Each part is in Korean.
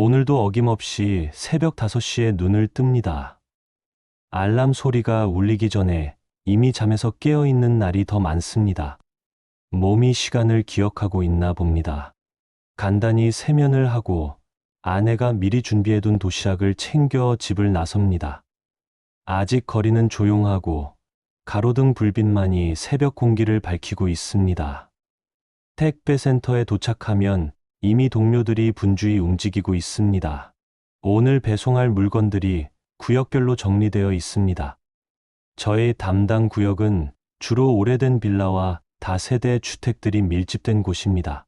오늘도 어김없이 새벽 5시에 눈을 뜹니다. 알람 소리가 울리기 전에 이미 잠에서 깨어 있는 날이 더 많습니다. 몸이 시간을 기억하고 있나 봅니다. 간단히 세면을 하고 아내가 미리 준비해둔 도시락을 챙겨 집을 나섭니다. 아직 거리는 조용하고 가로등 불빛만이 새벽 공기를 밝히고 있습니다. 택배센터에 도착하면 이미 동료들이 분주히 움직이고 있습니다. 오늘 배송할 물건들이 구역별로 정리되어 있습니다. 저의 담당 구역은 주로 오래된 빌라와 다세대 주택들이 밀집된 곳입니다.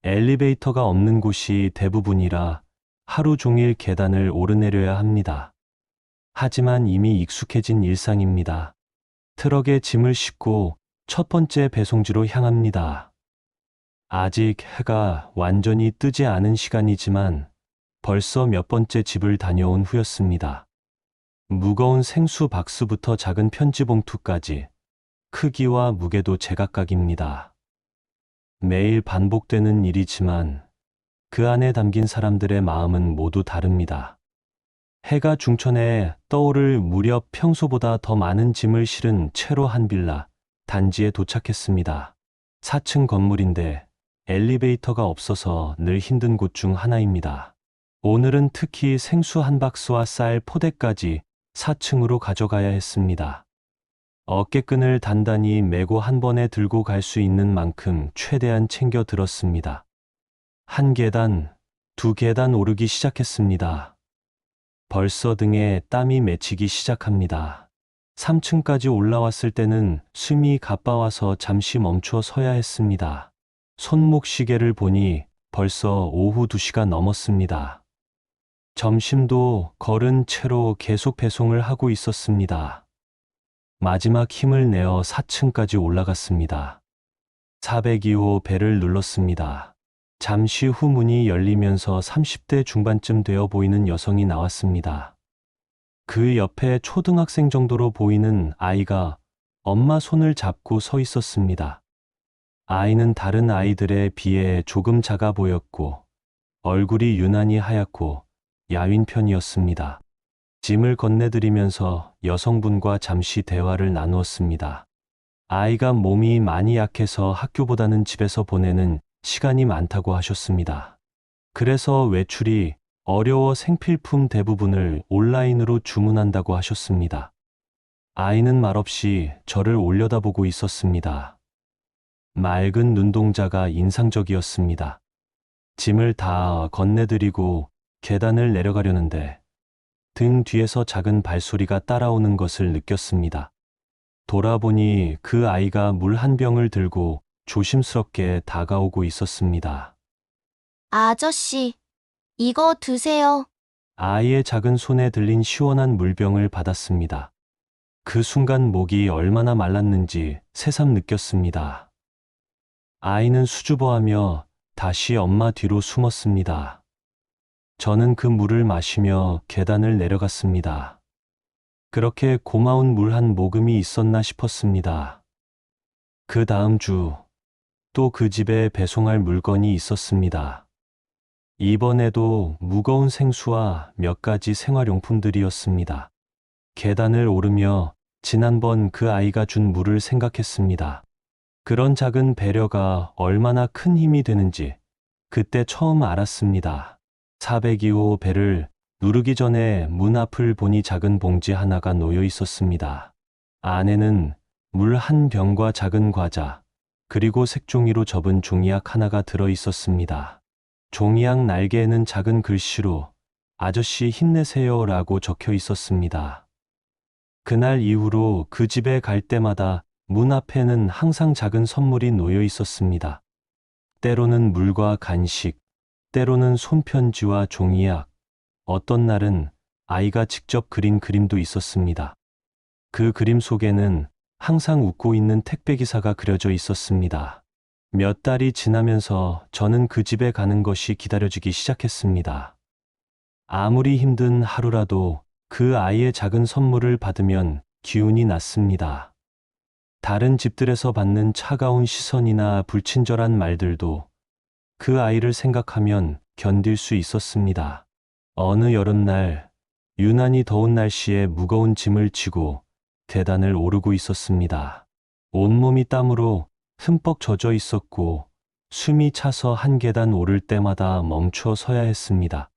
엘리베이터가 없는 곳이 대부분이라 하루 종일 계단을 오르내려야 합니다. 하지만 이미 익숙해진 일상입니다. 트럭에 짐을 싣고 첫 번째 배송지로 향합니다. 아직 해가 완전히 뜨지 않은 시간이지만 벌써 몇 번째 집을 다녀온 후였습니다. 무거운 생수 박스부터 작은 편지 봉투까지 크기와 무게도 제각각입니다. 매일 반복되는 일이지만 그 안에 담긴 사람들의 마음은 모두 다릅니다. 해가 중천에 떠오를 무렵 평소보다 더 많은 짐을 실은 채로 한 빌라 단지에 도착했습니다. 4층 건물인데 엘리베이터가 없어서 늘 힘든 곳 중 하나입니다. 오늘은 특히 생수 한 박스와 쌀 포대까지 4층으로 가져가야 했습니다. 어깨끈을 단단히 매고 한 번에 들고 갈 수 있는 만큼 최대한 챙겨 들었습니다. 한 계단, 두 계단 오르기 시작했습니다. 벌써 등에 땀이 맺히기 시작합니다. 3층까지 올라왔을 때는 숨이 가빠와서 잠시 멈춰 서야 했습니다. 손목 시계를 보니 벌써 오후 2시가 넘었습니다. 점심도 걸은 채로 계속 배송을 하고 있었습니다. 마지막 힘을 내어 4층까지 올라갔습니다. 402호 벨을 눌렀습니다. 잠시 후 문이 열리면서 30대 중반쯤 되어 보이는 여성이 나왔습니다. 그 옆에 초등학생 정도로 보이는 아이가 엄마 손을 잡고 서 있었습니다. 아이는 다른 아이들에 비해 조금 작아 보였고 얼굴이 유난히 하얗고 야윈 편이었습니다. 짐을 건네드리면서 여성분과 잠시 대화를 나누었습니다. 아이가 몸이 많이 약해서 학교보다는 집에서 보내는 시간이 많다고 하셨습니다. 그래서 외출이 어려워 생필품 대부분을 온라인으로 주문한다고 하셨습니다. 아이는 말없이 저를 올려다보고 있었습니다. 맑은 눈동자가 인상적이었습니다. 짐을 다 건네드리고 계단을 내려가려는데 등 뒤에서 작은 발소리가 따라오는 것을 느꼈습니다. 돌아보니 그 아이가 물 한 병을 들고 조심스럽게 다가오고 있었습니다. 아저씨, 이거 드세요. 아이의 작은 손에 들린 시원한 물병을 받았습니다. 그 순간 목이 얼마나 말랐는지 새삼 느꼈습니다. 아이는 수줍어하며 다시 엄마 뒤로 숨었습니다. 저는 그 물을 마시며 계단을 내려갔습니다. 그렇게 고마운 물 한 모금이 있었나 싶었습니다. 그 다음 주, 또 그 집에 배송할 물건이 있었습니다. 이번에도 무거운 생수와 몇 가지 생활용품들이었습니다. 계단을 오르며 지난번 그 아이가 준 물을 생각했습니다. 그런 작은 배려가 얼마나 큰 힘이 되는지 그때 처음 알았습니다. 402호 벨을 누르기 전에 문 앞을 보니 작은 봉지 하나가 놓여 있었습니다. 안에는 물 한 병과 작은 과자, 그리고 색종이로 접은 종이약 하나가 들어 있었습니다. 종이약 날개에는 작은 글씨로 아저씨 힘내세요 라고 적혀 있었습니다. 그날 이후로 그 집에 갈 때마다 문 앞에는 항상 작은 선물이 놓여 있었습니다. 때로는 물과 간식, 때로는 손편지와 종이약, 어떤 날은 아이가 직접 그린 그림도 있었습니다. 그 그림 속에는 항상 웃고 있는 택배기사가 그려져 있었습니다. 몇 달이 지나면서 저는 그 집에 가는 것이 기다려지기 시작했습니다. 아무리 힘든 하루라도 그 아이의 작은 선물을 받으면 기운이 났습니다. 다른 집들에서 받는 차가운 시선이나 불친절한 말들도 그 아이를 생각하면 견딜 수 있었습니다. 어느 여름날, 유난히 더운 날씨에 무거운 짐을 지고 계단을 오르고 있었습니다. 온몸이 땀으로 흠뻑 젖어 있었고 숨이 차서 한 계단 오를 때마다 멈추어 서야 했습니다.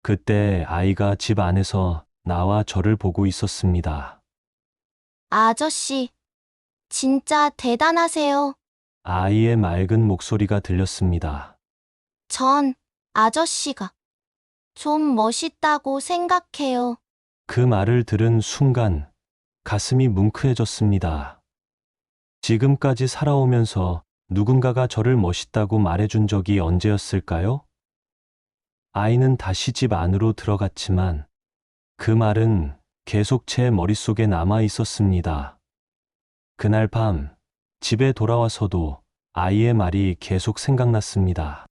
그때 아이가 집 안에서 나와 저를 보고 있었습니다. 아저씨, 진짜 대단하세요. 아이의 맑은 목소리가 들렸습니다. 전 아저씨가 좀 멋있다고 생각해요. 그 말을 들은 순간 가슴이 뭉클해졌습니다. 지금까지 살아오면서 누군가가 저를 멋있다고 말해준 적이 언제였을까요? 아이는 다시 집 안으로 들어갔지만 그 말은 계속 제 머릿속에 남아 있었습니다. 그날 밤 집에 돌아와서도 아이의 말이 계속 생각났습니다.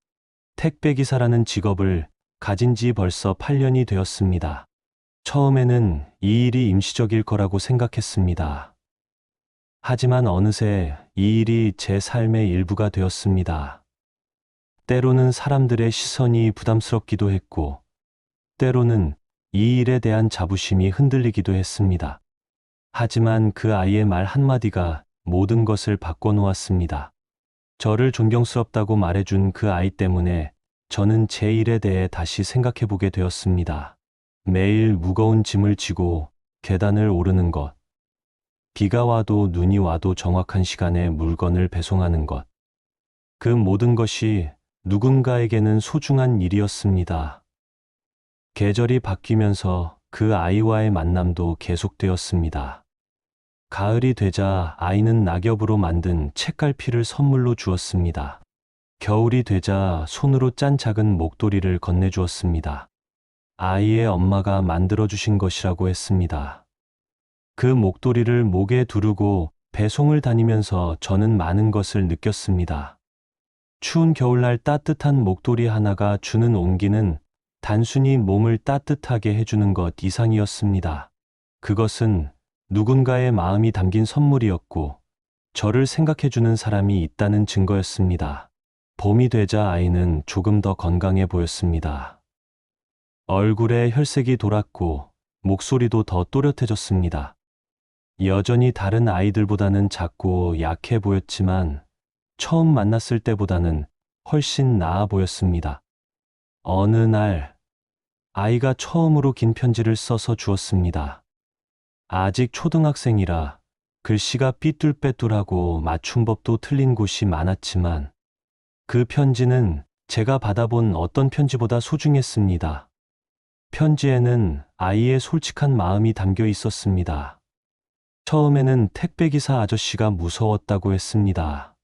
택배기사라는 직업을 가진 지 벌써 8년이 되었습니다. 처음에는 이 일이 임시적일 거라고 생각했습니다. 하지만 어느새 이 일이 제 삶의 일부가 되었습니다. 때로는 사람들의 시선이 부담스럽기도 했고, 때로는 이 일에 대한 자부심이 흔들리기도 했습니다. 하지만 그 아이의 말 한마디가 모든 것을 바꿔놓았습니다. 저를 존경스럽다고 말해준 그 아이 때문에 저는 제 일에 대해 다시 생각해보게 되었습니다. 매일 무거운 짐을 지고 계단을 오르는 것, 비가 와도 눈이 와도 정확한 시간에 물건을 배송하는 것, 그 모든 것이 누군가에게는 소중한 일이었습니다. 계절이 바뀌면서 그 아이와의 만남도 계속되었습니다. 가을이 되자 아이는 낙엽으로 만든 책갈피를 선물로 주었습니다. 겨울이 되자 손으로 짠 작은 목도리를 건네주었습니다. 아이의 엄마가 만들어주신 것이라고 했습니다. 그 목도리를 목에 두르고 배송을 다니면서 저는 많은 것을 느꼈습니다. 추운 겨울날 따뜻한 목도리 하나가 주는 온기는 단순히 몸을 따뜻하게 해주는 것 이상이었습니다. 그것은 누군가의 마음이 담긴 선물이었고, 저를 생각해주는 사람이 있다는 증거였습니다. 봄이 되자 아이는 조금 더 건강해 보였습니다. 얼굴에 혈색이 돌았고, 목소리도 더 또렷해졌습니다. 여전히 다른 아이들보다는 작고 약해 보였지만, 처음 만났을 때보다는 훨씬 나아 보였습니다. 어느 날, 아이가 처음으로 긴 편지를 써서 주었습니다. 아직 초등학생이라 글씨가 삐뚤빼뚤하고 맞춤법도 틀린 곳이 많았지만 그 편지는 제가 받아본 어떤 편지보다 소중했습니다. 편지에는 아이의 솔직한 마음이 담겨 있었습니다. 처음에는 택배기사 아저씨가 무서웠다고 했습니다.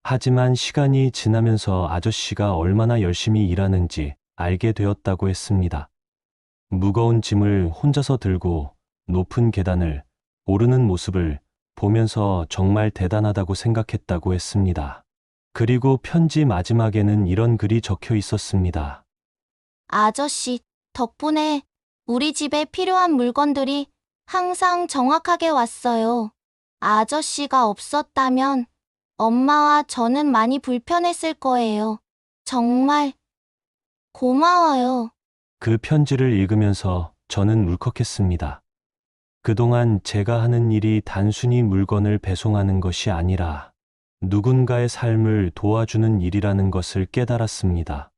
하지만 시간이 지나면서 아저씨가 얼마나 열심히 일하는지 알게 되었다고 했습니다. 무거운 짐을 혼자서 들고 높은 계단을 오르는 모습을 보면서 정말 대단하다고 생각했다고 했습니다. 그리고 편지 마지막에는 이런 글이 적혀 있었습니다. 아저씨, 덕분에 우리 집에 필요한 물건들이 항상 정확하게 왔어요. 아저씨가 없었다면 엄마와 저는 많이 불편했을 거예요. 정말 고마워요. 그 편지를 읽으면서 저는 울컥했습니다. 그동안 제가 하는 일이 단순히 물건을 배송하는 것이 아니라 누군가의 삶을 도와주는 일이라는 것을 깨달았습니다.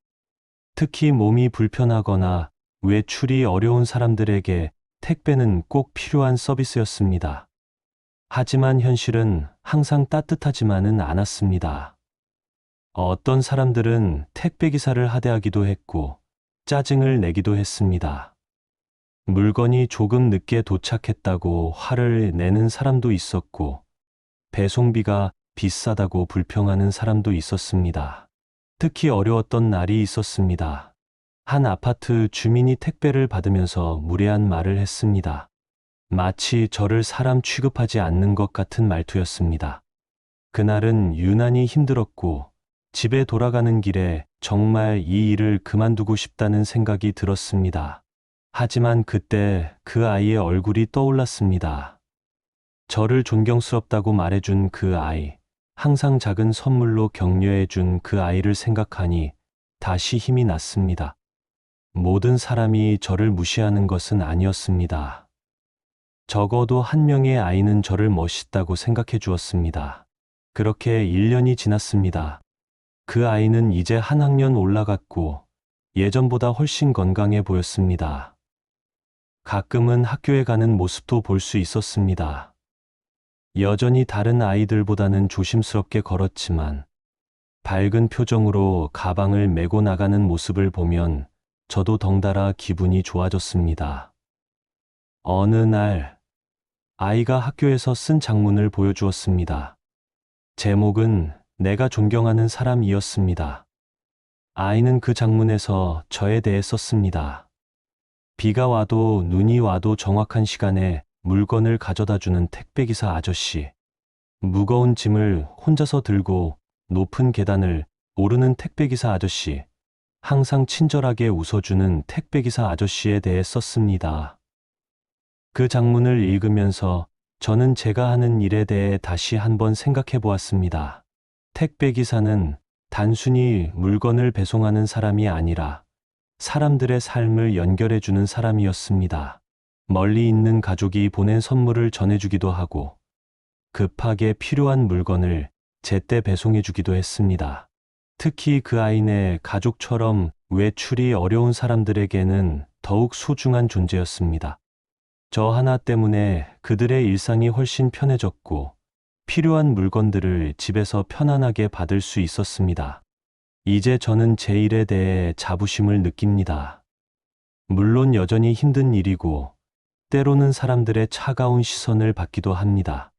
특히 몸이 불편하거나 외출이 어려운 사람들에게 택배는 꼭 필요한 서비스였습니다. 하지만 현실은 항상 따뜻하지만은 않았습니다. 어떤 사람들은 택배기사를 하대하기도 했고 짜증을 내기도 했습니다. 물건이 조금 늦게 도착했다고 화를 내는 사람도 있었고, 배송비가 비싸다고 불평하는 사람도 있었습니다. 특히 어려웠던 날이 있었습니다. 한 아파트 주민이 택배를 받으면서 무례한 말을 했습니다. 마치 저를 사람 취급하지 않는 것 같은 말투였습니다. 그날은 유난히 힘들었고, 집에 돌아가는 길에 정말 이 일을 그만두고 싶다는 생각이 들었습니다. 하지만 그때 그 아이의 얼굴이 떠올랐습니다. 저를 존경스럽다고 말해준 그 아이, 항상 작은 선물로 격려해 준 그 아이를 생각하니 다시 힘이 났습니다. 모든 사람이 저를 무시하는 것은 아니었습니다. 적어도 한 명의 아이는 저를 멋있다고 생각해 주었습니다. 그렇게 1년이 지났습니다. 그 아이는 이제 한 학년 올라갔고 예전보다 훨씬 건강해 보였습니다. 가끔은 학교에 가는 모습도 볼 수 있었습니다. 여전히 다른 아이들보다는 조심스럽게 걸었지만 밝은 표정으로 가방을 메고 나가는 모습을 보면 저도 덩달아 기분이 좋아졌습니다. 어느 날 아이가 학교에서 쓴 장문을 보여주었습니다. 제목은 내가 존경하는 사람이었습니다. 아이는 그 장문에서 저에 대해 썼습니다. 비가 와도 눈이 와도 정확한 시간에 물건을 가져다 주는 택배기사 아저씨. 무거운 짐을 혼자서 들고 높은 계단을 오르는 택배기사 아저씨. 항상 친절하게 웃어주는 택배기사 아저씨에 대해 썼습니다. 그 장문을 읽으면서 저는 제가 하는 일에 대해 다시 한번 생각해 보았습니다. 택배기사는 단순히 물건을 배송하는 사람이 아니라 사람들의 삶을 연결해주는 사람이었습니다. 멀리 있는 가족이 보낸 선물을 전해주기도 하고 급하게 필요한 물건을 제때 배송해주기도 했습니다. 특히 그 아이네 가족처럼 외출이 어려운 사람들에게는 더욱 소중한 존재였습니다. 저 하나 때문에 그들의 일상이 훨씬 편해졌고 필요한 물건들을 집에서 편안하게 받을 수 있었습니다. 이제 저는 제 일에 대해 자부심을 느낍니다. 물론 여전히 힘든 일이고 때로는 사람들의 차가운 시선을 받기도 합니다.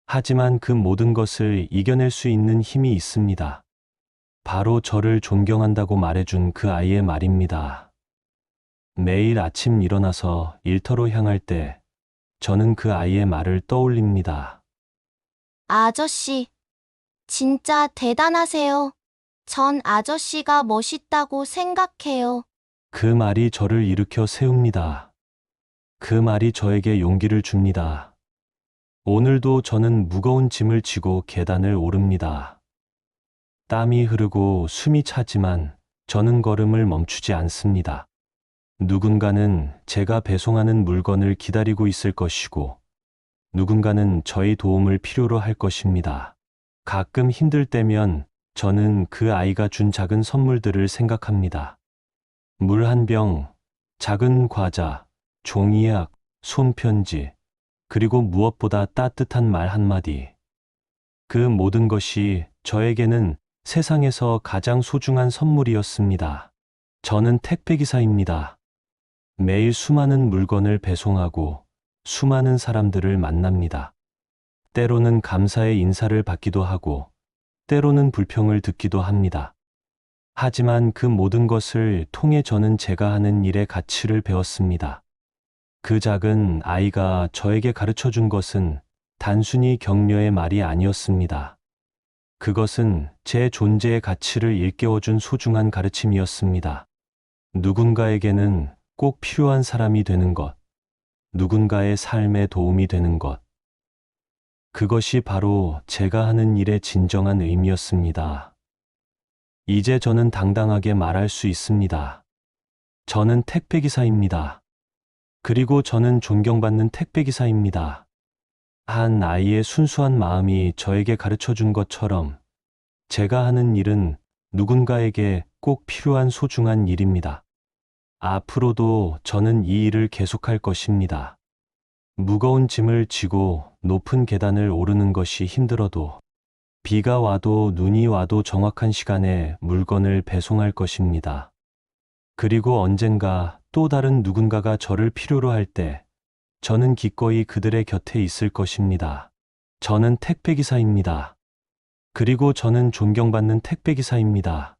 하지만 그 모든 것을 이겨낼 수 있는 힘이 있습니다. 바로 저를 존경한다고 말해준 그 아이의 말입니다. 매일 아침 일어나서 일터로 향할 때 저는 그 아이의 말을 떠올립니다. 아저씨, 진짜 대단하세요. 전 아저씨가 멋있다고 생각해요. 그 말이 저를 일으켜 세웁니다. 그 말이 저에게 용기를 줍니다. 오늘도 저는 무거운 짐을 지고 계단을 오릅니다. 땀이 흐르고 숨이 차지만 저는 걸음을 멈추지 않습니다. 누군가는 제가 배송하는 물건을 기다리고 있을 것이고 누군가는 저의 도움을 필요로 할 것입니다. 가끔 힘들 때면 저는 그 아이가 준 작은 선물들을 생각합니다. 물 한 병, 작은 과자, 종이약, 손편지, 그리고 무엇보다 따뜻한 말 한마디. 그 모든 것이 저에게는 세상에서 가장 소중한 선물이었습니다. 저는 택배기사입니다. 매일 수많은 물건을 배송하고 수많은 사람들을 만납니다. 때로는 감사의 인사를 받기도 하고 때로는 불평을 듣기도 합니다. 하지만 그 모든 것을 통해 저는 제가 하는 일의 가치를 배웠습니다. 그 작은 아이가 저에게 가르쳐 준 것은 단순히 격려의 말이 아니었습니다. 그것은 제 존재의 가치를 일깨워 준 소중한 가르침이었습니다. 누군가에게는 꼭 필요한 사람이 되는 것, 누군가의 삶에 도움이 되는 것. 그것이 바로 제가 하는 일의 진정한 의미였습니다. 이제 저는 당당하게 말할 수 있습니다. 저는 택배기사입니다. 그리고 저는 존경받는 택배기사입니다. 한 아이의 순수한 마음이 저에게 가르쳐 준 것처럼 제가 하는 일은 누군가에게 꼭 필요한 소중한 일입니다. 앞으로도 저는 이 일을 계속할 것입니다. 무거운 짐을 지고 높은 계단을 오르는 것이 힘들어도 비가 와도 눈이 와도 정확한 시간에 물건을 배송할 것입니다. 그리고 언젠가 또 다른 누군가가 저를 필요로 할 때 저는 기꺼이 그들의 곁에 있을 것입니다. 저는 택배기사입니다. 그리고 저는 존경받는 택배기사입니다.